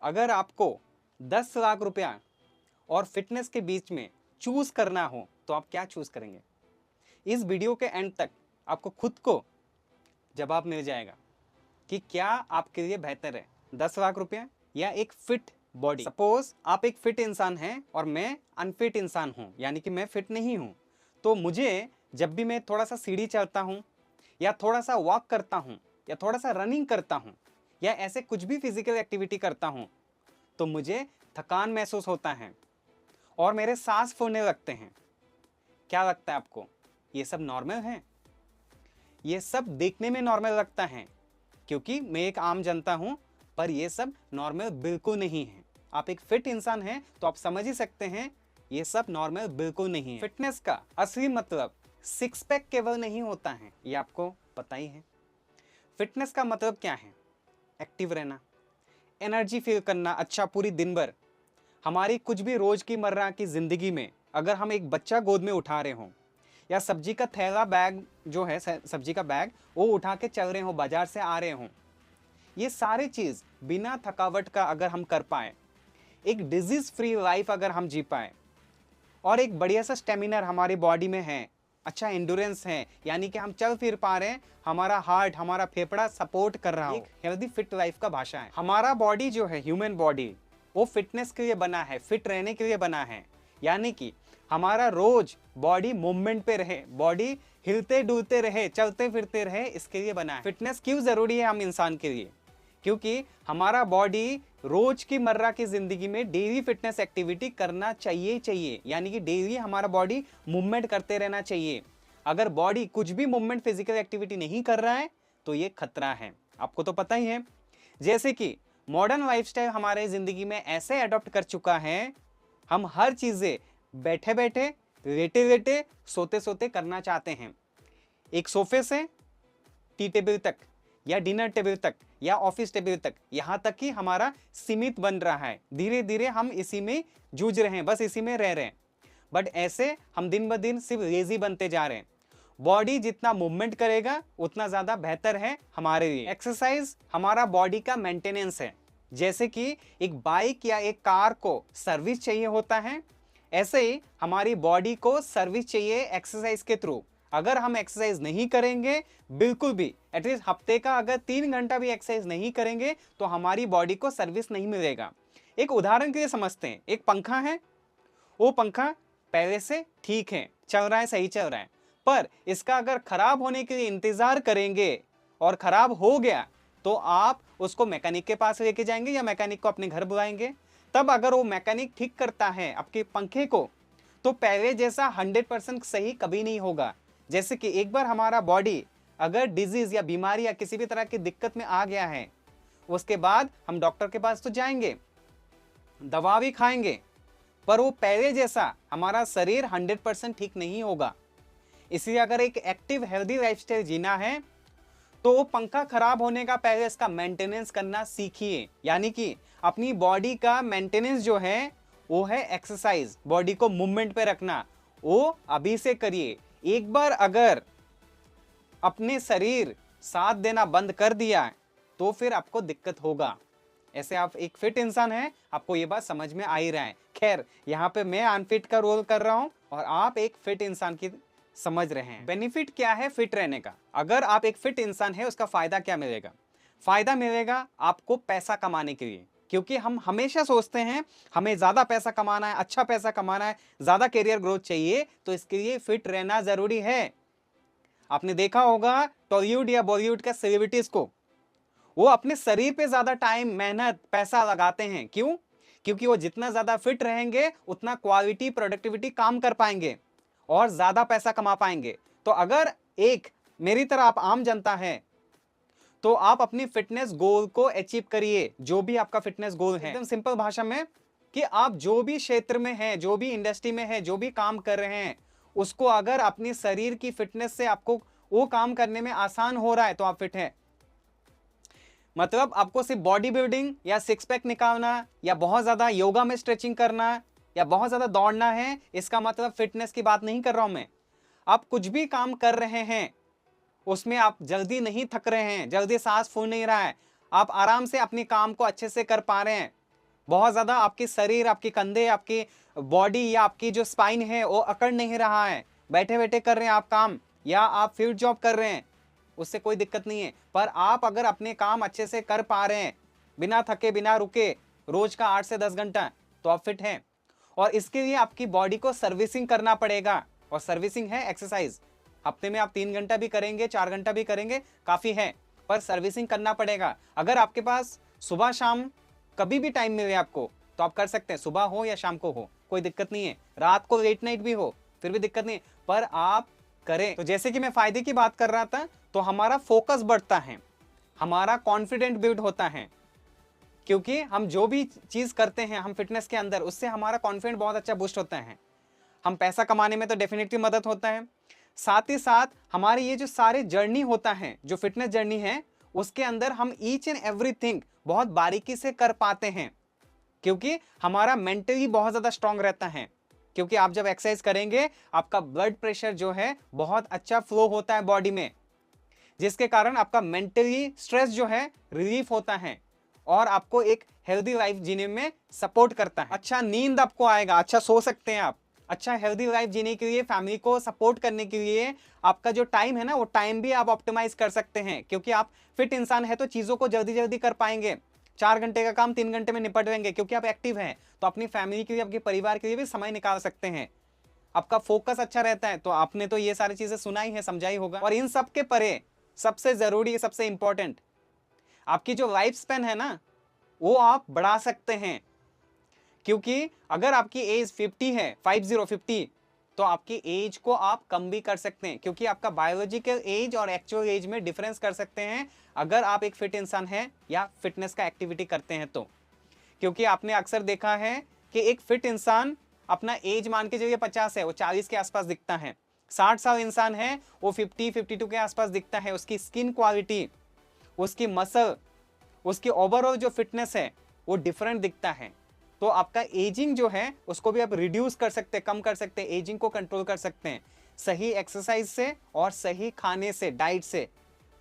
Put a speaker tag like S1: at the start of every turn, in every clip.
S1: अगर आपको 10 लाख रुपया और फिटनेस के बीच में चूज करना हो तो आप क्या चूज करेंगे? इस वीडियो के एंड तक आपको खुद को जवाब मिल जाएगा कि क्या आपके लिए बेहतर है 10 लाख रुपया या एक फिट बॉडी। सपोज आप एक फिट इंसान हैं और मैं अनफिट इंसान हूं, यानी कि मैं फिट नहीं हूं। तो मुझे जब भी मैं थोड़ा सा सीढ़ी चढ़ता हूं या थोड़ा सा वॉक करता हूं या थोड़ा सा रनिंग करता हूं या ऐसे कुछ भी फिजिकल एक्टिविटी करता हूं तो मुझे थकान महसूस होता है और मेरे सांस फूलने लगते हैं। क्या लगता है आपको, ये सब नॉर्मल है? ये सब देखने में नॉर्मल लगता है क्योंकि मैं एक आम जनता हूं, पर ये सब नॉर्मल बिल्कुल नहीं है। आप एक फिट इंसान हैं तो आप समझ ही सकते हैं ये सब नॉर्मल बिल्कुल नहीं है। फिटनेस का असली मतलब सिक्स पैक केवल नहीं होता है, ये आपको पता ही है। फिटनेस का मतलब क्या है? एक्टिव रहना, एनर्जी फील करना अच्छा पूरी दिन भर। हमारी कुछ भी रोज की मर्रा की जिंदगी में अगर हम एक बच्चा गोद में उठा रहे हों या सब्जी का थैला बैग जो है सब्जी का बैग वो उठा के चल रहे हो, बाजार से आ रहे हों, ये सारी चीज बिना थकावट का अगर हम कर पाए, एक डिजीज फ्री लाइफ अगर हम जी पाए और एक बढ़िया सा स्टेमिना हमारी बॉडी में है, अच्छा एंडोरेंस है, यानी कि हम चल फिर पा रहे हैं, हमारा हार्ट हमारा फेफड़ा सपोर्ट कर रहा हो, एक हेल्दी फिट लाइफ का भाषा है। हमारा बॉडी जो है ह्यूमन बॉडी वो फिटनेस के लिए बना है, फिट रहने के लिए बना है, यानी कि हमारा रोज बॉडी मूवमेंट पे रहे, बॉडी हिलते डुलते रहे, चलते फिरते रहे, इसके लिए बना है। फिटनेस क्यों जरूरी है हम इंसान के लिए? क्योंकि हमारा बॉडी रोज की मर्रा की जिंदगी में डेली फिटनेस एक्टिविटी करना चाहिए, यानी कि डेली हमारा बॉडी मूवमेंट करते रहना चाहिए। अगर बॉडी कुछ भी मूवमेंट फिजिकल एक्टिविटी नहीं कर रहा है तो ये खतरा है, आपको तो पता ही है। जैसे कि मॉडर्न लाइफस्टाइल हमारे जिंदगी में ऐसे अडॉप्ट कर चुका है, हम हर चीजें बैठे बैठे, लेटे लेटे, सोते सोते करना चाहते हैं। एक सोफे से टी टेबल तक या डिनर टेबल तक या ऑफिस टेबल तक, यहां तक कि हमारा सीमित बन रहा है। धीरे धीरे हम इसी में जूझ रहे हैं, बस इसी में रह रहे हैं। बट ऐसे हम दिन ब दिन सिर्फ लेजी बनते जा रहे हैं। बॉडी जितना मूवमेंट करेगा उतना ज्यादा बेहतर है हमारे लिए। एक्सरसाइज हमारा बॉडी का मेंटेनेंस है। जैसे कि एक बाइक या एक कार को सर्विस चाहिए होता है, ऐसे ही हमारी बॉडी को सर्विस चाहिए एक्सरसाइज के थ्रू। अगर हम एक्सरसाइज नहीं करेंगे, बिल्कुल भी एटलीस्ट हफ्ते का अगर 3 घंटा भी एक्सरसाइज नहीं करेंगे तो हमारी बॉडी को सर्विस नहीं मिलेगा। एक उदाहरण के लिए समझते हैं, एक पंखा है, वो पंखा पहले से ठीक है, चल रहा है, सही चल रहा है, पर इसका अगर खराब होने के लिए इंतजार करेंगे और खराब हो गया तो आप उसको मैकेनिक के पास लेके जाएंगे या मैकेनिक को अपने घर बुलाएंगे। तब अगर वो मैकेनिक ठीक करता है आपके पंखे को तो पहले जैसा 100% सही कभी नहीं होगा। जैसे कि एक बार हमारा बॉडी अगर डिजीज या बीमारी या किसी भी तरह की दिक्कत में आ गया है, उसके बाद हम डॉक्टर के पास तो जाएंगे, दवा भी खाएंगे, पर वो पहले जैसा हमारा शरीर 100% ठीक नहीं होगा। इसलिए अगर एक एक्टिव हेल्दी लाइफस्टाइल जीना है तो वो पंखा खराब होने का पहले इसका मेंटेनेंस करना सीखिए, यानी कि अपनी बॉडी का मेंटेनेंस जो है वो है एक्सरसाइज, बॉडी को मूवमेंट पे रखना, वो अभी से करिए। एक बार अगर अपने शरीर साथ देना बंद कर दिया तो फिर आपको दिक्कत होगा। ऐसे आप एक फिट इंसान हैं, आपको ये बात समझ में आ ही रहा है। खैर, यहाँ पे मैं अनफिट का रोल कर रहा हूं और आप एक फिट इंसान की समझ रहे हैं। बेनिफिट क्या है फिट रहने का? अगर आप एक फिट इंसान है उसका फायदा क्या मिलेगा? फायदा मिलेगा आपको पैसा कमाने के लिए, क्योंकि हम हमेशा सोचते हैं हमें ज्यादा पैसा कमाना है, अच्छा पैसा कमाना है, ज्यादा करियर ग्रोथ चाहिए, तो इसके लिए फिट रहना जरूरी है। आपने देखा होगा टॉलीवुड या बॉलीवुड का सेलिब्रिटीज को, वो अपने शरीर पे ज्यादा टाइम, मेहनत, पैसा लगाते हैं। क्यों? क्योंकि वो जितना ज्यादा फिट रहेंगे उतना क्वालिटी, प्रोडक्टिविटी काम कर पाएंगे और ज्यादा पैसा कमा पाएंगे। तो अगर एक मेरी तरह आप आम जनता है तो आप अपनी फिटनेस गोल को अचीव करिए, जो भी आपका फिटनेस गोल है। एकदम सिंपल भाषा में कि आप जो भी क्षेत्र में हैं, जो भी इंडस्ट्री में है, जो भी काम कर रहे हैं, उसको अगर अपनी शरीर की फिटनेस से आपको वो काम करने में आसान हो रहा है तो आप फिट हैं। मतलब आपको सिर्फ बॉडी बिल्डिंग या सिक्स पैक निकालना या बहुत ज्यादा योगा में स्ट्रेचिंग करना या बहुत ज्यादा दौड़ना है, इसका मतलब फिटनेस की बात नहीं कर रहा हूं मैं। आप कुछ भी काम कर रहे हैं उसमें आप जल्दी नहीं थक रहे हैं, जल्दी सांस फूल नहीं रहा है, आप आराम से अपने काम को अच्छे से कर पा रहे हैं, बहुत ज्यादा आपके शरीर, आपके कंधे, आपकी बॉडी या आपकी जो स्पाइन है वो अकड़ नहीं रहा है, बैठे बैठे कर रहे हैं आप काम, या आप फील्ड जॉब कर रहे हैं, उससे कोई दिक्कत नहीं है। पर आप अगर अपने काम अच्छे से कर पा रहे हैं बिना थके बिना रुके, रोज का 8 से 10 घंटा, तो आप फिट हैं। और इसके लिए आपकी बॉडी को सर्विसिंग करना पड़ेगा, और सर्विसिंग है एक्सरसाइज। हफ्ते में आप 3 घंटा भी करेंगे, 4 घंटा भी करेंगे, काफी है, पर सर्विसिंग करना पड़ेगा। अगर आपके पास सुबह शाम कभी भी टाइम मिले आपको, तो आप कर सकते हैं, सुबह हो या शाम को हो, कोई दिक्कत नहीं है, रात को लेट नाइट भी हो फिर भी दिक्कत नहीं है, पर आप करें। तो जैसे कि मैं फायदे की बात कर रहा था, तो हमारा फोकस बढ़ता है, हमारा कॉन्फिडेंट बिल्ड होता है, क्योंकि हम जो भी चीज करते हैं हम फिटनेस के अंदर, उससे हमारा कॉन्फिडेंट बहुत अच्छा बूस्ट होता है। हम पैसा कमाने में तो डेफिनेटली मदद होता है, साथ ही साथ हमारे ये जो सारे जर्नी होता है, जो फिटनेस जर्नी है, उसके अंदर हम ईच एंड एवरीथिंग बहुत बारीकी से कर पाते हैं, क्योंकि हमारा मेंटली बहुत ज्यादा स्ट्रांग रहता है। क्योंकि आप जब एक्सरसाइज करेंगे आपका ब्लड प्रेशर जो है बहुत अच्छा फ्लो होता है बॉडी में, जिसके कारण आपका मेंटली स्ट्रेस जो है रिलीफ होता है, और आपको एक हेल्दी लाइफ जीने में सपोर्ट करता है। अच्छा नींद आपको आएगा, अच्छा सो सकते हैं आप। अच्छा हेल्दी लाइफ जीने के लिए, फैमिली को सपोर्ट करने के लिए आपका जो टाइम है ना, वो टाइम भी आप ऑप्टिमाइज कर सकते हैं, क्योंकि आप फिट इंसान है तो चीजों को जल्दी जल्दी कर पाएंगे। 4 घंटे का काम 3 घंटे में निपट लेंगे, क्योंकि आप एक्टिव हैं, तो अपनी फैमिली के लिए, आपके परिवार के लिए भी समय निकाल सकते हैं। आपका फोकस अच्छा रहता है। तो आपने तो ये सारी चीजें सुनाई है, समझाई होगा। और इन सब के परे सबसे जरूरी, सबसे इंपॉर्टेंट, आपकी जो लाइफ स्पेन है ना, वो आप बढ़ा सकते हैं। क्योंकि अगर आपकी एज 50 है, 50, तो आपकी एज को आप कम भी कर सकते हैं, क्योंकि आपका बायोलॉजिकल एज और एक्चुअल एज में डिफरेंस कर सकते हैं, अगर आप एक फिट इंसान हैं या फिटनेस का एक्टिविटी करते हैं तो। क्योंकि आपने अक्सर देखा है कि एक फिट इंसान अपना एज मान के चलिए 50 है, वो 40 के आसपास दिखता है। 60 साल इंसान है, वो 50-52 के आसपास दिखता है। उसकी स्किन क्वालिटी, उसकी मसल, उसकी ओवरऑल जो फिटनेस है वो डिफरेंट दिखता है। तो आपका एजिंग जो है उसको भी आप रिड्यूस कर सकते हैं, कम कर सकते हैं, एजिंग को कंट्रोल कर सकते हैं सही एक्सरसाइज से और सही खाने से, डाइट से।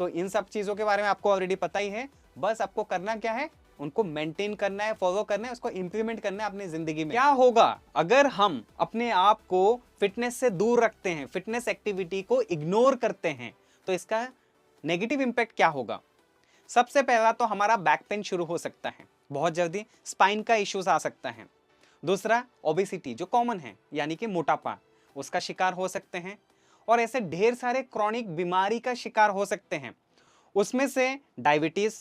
S1: तो इन सब चीज़ों के बारे में आपको ऑलरेडी पता ही है, बस आपको करना क्या है, उनको मेंटेन करना है, फॉलो करना है, उसको इंप्लीमेंट करना है अपनी जिंदगी में। क्या होगा अगर हम अपने आप को फिटनेस से दूर रखते हैं, फिटनेस एक्टिविटी को इग्नोर करते हैं, तो इसका नेगेटिव इंपैक्ट क्या होगा? सबसे पहला तो हमारा बैक पेन शुरू हो सकता है बहुत जल्दी, स्पाइन का इश्यूज आ सकता है। दूसरा ओबेसिटी जो कॉमन है, यानी कि मोटापा, उसका शिकार हो सकते हैं। और ऐसे ढेर सारे क्रॉनिक बीमारी का शिकार हो सकते हैं। उसमें से डायबिटीज।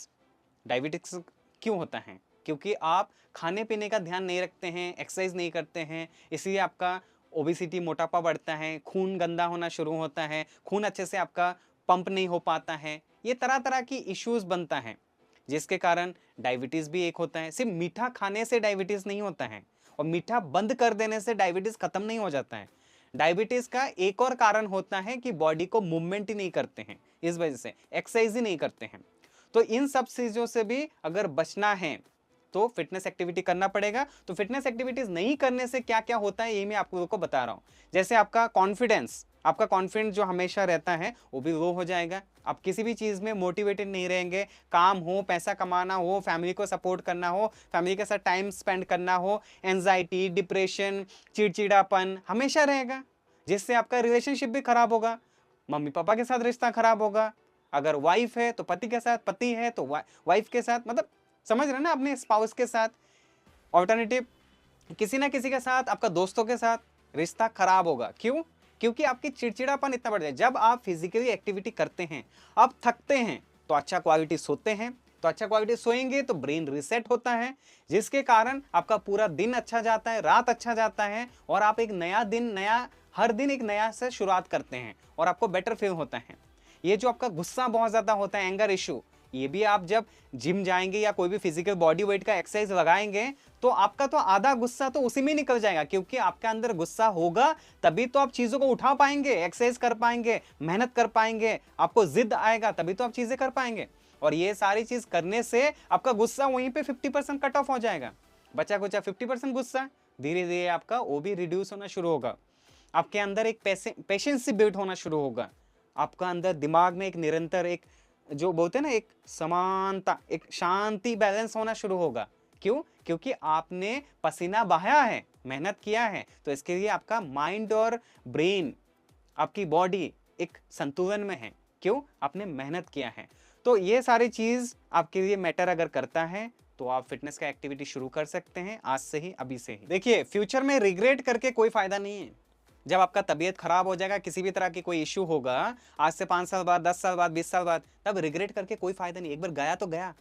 S1: डायबिटीज क्यों होता है? क्योंकि आप खाने पीने का ध्यान नहीं रखते हैं, एक्सरसाइज नहीं करते हैं, इसलिए आपका ओबेसिटी, मोटापा बढ़ता है, खून गंदा होना शुरू होता है, खून अच्छे से आपका पंप नहीं हो पाता है। ये तरह तरह की इश्यूज बनता है, जिसके कारण डायबिटीज भी एक होता है। सिर्फ मीठा खाने से डायबिटीज नहीं होता है, और मीठा बंद कर देने से डायबिटीज खत्म नहीं हो जाता है। डायबिटीज का एक और कारण होता है कि बॉडी को मूवमेंट ही नहीं करते हैं, इस वजह से एक्सरसाइज ही नहीं करते हैं। तो इन सब चीजों से भी अगर बचना है तो फिटनेस एक्टिविटी करना पड़ेगा। तो फिटनेस एक्टिविटीज नहीं करने से क्या क्या होता है ये मैं आप लोगों को बता रहा हूँ। जैसे आपका कॉन्फिडेंस, आपका कॉन्फिडेंस जो हमेशा रहता है वो भी लो हो जाएगा। आप किसी भी चीज़ में मोटिवेटेड नहीं रहेंगे, काम हो, पैसा कमाना हो, फैमिली को सपोर्ट करना हो, फैमिली के साथ टाइम स्पेंड करना हो, एंजाइटी, डिप्रेशन, चिड़चिड़ापन हमेशा रहेगा, जिससे आपका रिलेशनशिप भी खराब होगा, मम्मी पापा के साथ रिश्ता खराब होगा, अगर वाइफ है तो पति के साथ, पति है तो वाइफ के साथ, मतलब समझ रहे ना, अपने स्पाउस के साथ, ऑल्टरनेटिव किसी ना किसी के साथ, आपका दोस्तों के साथ रिश्ता खराब होगा। क्यों? क्योंकि आपकी चिड़चिड़ापन इतना बढ़ जाए। जब आप फिजिकली एक्टिविटी करते हैं, आप थकते हैं, तो अच्छा क्वालिटी सोते हैं, तो अच्छा क्वालिटी सोएंगे तो ब्रेन रिसेट होता है, जिसके कारण आपका पूरा दिन अच्छा जाता है, रात अच्छा जाता है, और आप एक नया दिन, हर दिन एक नया से शुरुआत करते हैं, और आपको बेटर फील होता है। ये जो आपका गुस्सा बहुत ज्यादा होता है, एंगर इशू, ये भी आप जब जिम जाएंगे या कोई भी फिजिकल बॉडी वेट का एक्सरसाइज लगाएंगे, तो आपका तो आधा गुस्सा तो उसी में निकल जाएगा, क्योंकि आपके अंदर गुस्सा होगा तभी तो आप चीजों को उठा पाएंगे, एक्सरसाइज कर पाएंगे, मेहनत कर पाएंगे, आपको जिद आएगा तभी तो आप चीजें कर पाएंगे। और ये सारी चीज करने से आपका गुस्सा वहीं पे 50% कट ऑफ हो जाएगा। बचा कुचा 50% गुस्सा धीरे धीरे आपका वो भी रिड्यूस होना शुरू होगा। आपके अंदर एक पेशेंस बिल्ड होना शुरू होगा। आपका अंदर दिमाग में एक निरंतर, एक जो बोलते हैं ना, एक समानता, एक शांति, बैलेंस होना शुरू होगा। क्यों? क्योंकि आपने पसीना बहाया है, मेहनत किया है, तो इसके लिए आपका माइंड और ब्रेन, आपकी बॉडी एक संतुलन में है। क्यों? आपने मेहनत किया है। तो ये सारी चीज आपके लिए मैटर अगर करता है तो आप फिटनेस का एक्टिविटी शुरू कर सकते हैं आज से ही, अभी से ही। देखिए, फ्यूचर में रिग्रेट करके कोई फायदा नहीं है। जब आपका तबीयत खराब हो जाएगा, किसी भी तरह की कोई इश्यू होगा, आज से 5 साल बाद, 10 साल बाद, 20 साल बाद, तब रिग्रेट करके कोई फायदा नहीं। एक बार गया तो गया।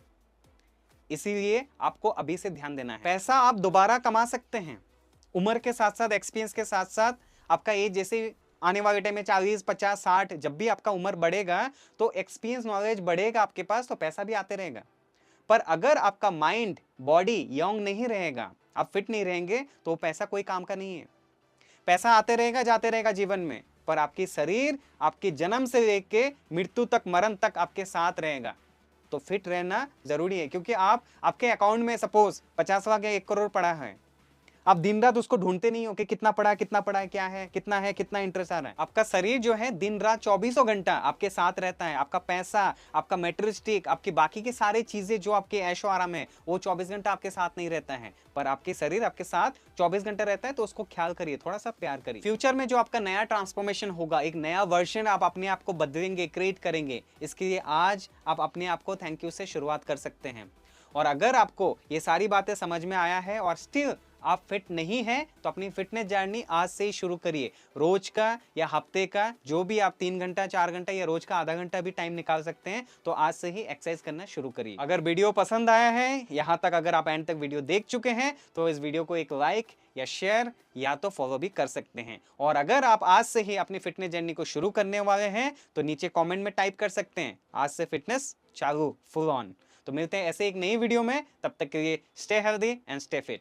S1: इसीलिए आपको अभी से ध्यान देना है। पैसा आप दोबारा कमा सकते हैं, उम्र के साथ साथ, एक्सपीरियंस के साथ साथ। आपका एज जैसे आने वाले टाइम में 40, 50, 60, जब भी आपका उम्र बढ़ेगा तो एक्सपीरियंस, नॉलेज बढ़ेगा आपके पास, तो पैसा भी आते रहेगा। पर अगर आपका माइंड, बॉडी यंग नहीं रहेगा, आप फिट नहीं रहेंगे, तो पैसा कोई काम का नहीं है। पैसा आते रहेगा, जाते रहेगा जीवन में, पर आपकी शरीर आपके जन्म से लेके मृत्यु तक, मरण तक आपके साथ रहेगा। तो फिट रहना जरूरी है, क्योंकि आपके अकाउंट में सपोज 50 लाख या 1 करोड़ पड़ा है, आप दिन रात उसको ढूंढते नहीं हो कि कितना पड़ा है, क्या है, कितना इंटरेस्ट आ रहा है। आपका शरीर जो है दिन रात 24 घंटा आपके साथ रहता है। आपका पैसा, आपका मेटेरियलिस्टिक, आपकी बाकी की सारी चीजें जो आपके ऐशो आराम है, वो 24 घंटा आपके साथ नहीं रहता है, पर आपके शरीर आपके साथ 24 घंटे रहता है। तो उसको ख्याल करिए, थोड़ा सा प्यार करिए। फ्यूचर में जो आपका नया ट्रांसफॉर्मेशन होगा, एक नया वर्जन आप अपने आप को बदलेंगे, क्रिएट करेंगे, इसके लिए आज आप अपने आप को थैंक यू से शुरुआत कर सकते हैं। और अगर आपको ये सारी बातें समझ में आया है और स्टिल आप फिट नहीं हैं, तो अपनी फिटनेस जर्नी आज से ही शुरू करिए। रोज का या हफ्ते का, जो भी आप 3 घंटा, 4 घंटा या रोज का आधा घंटा भी टाइम निकाल सकते हैं, तो आज से ही एक्सरसाइज करना शुरू करिए। अगर वीडियो पसंद आया है, यहाँ तक अगर आप एंड तक वीडियो देख चुके हैं, तो इस वीडियो को एक लाइक या शेयर या तो फॉलो भी कर सकते हैं। और अगर आप आज से ही अपनी फिटनेस जर्नी को शुरू करने वाले हैं, तो नीचे कमेंट में टाइप कर सकते हैं, आज से फिटनेस चालू, फुल ऑन। तो मिलते हैं ऐसे एक नई वीडियो में, तब तक के लिए stay healthy and stay fit.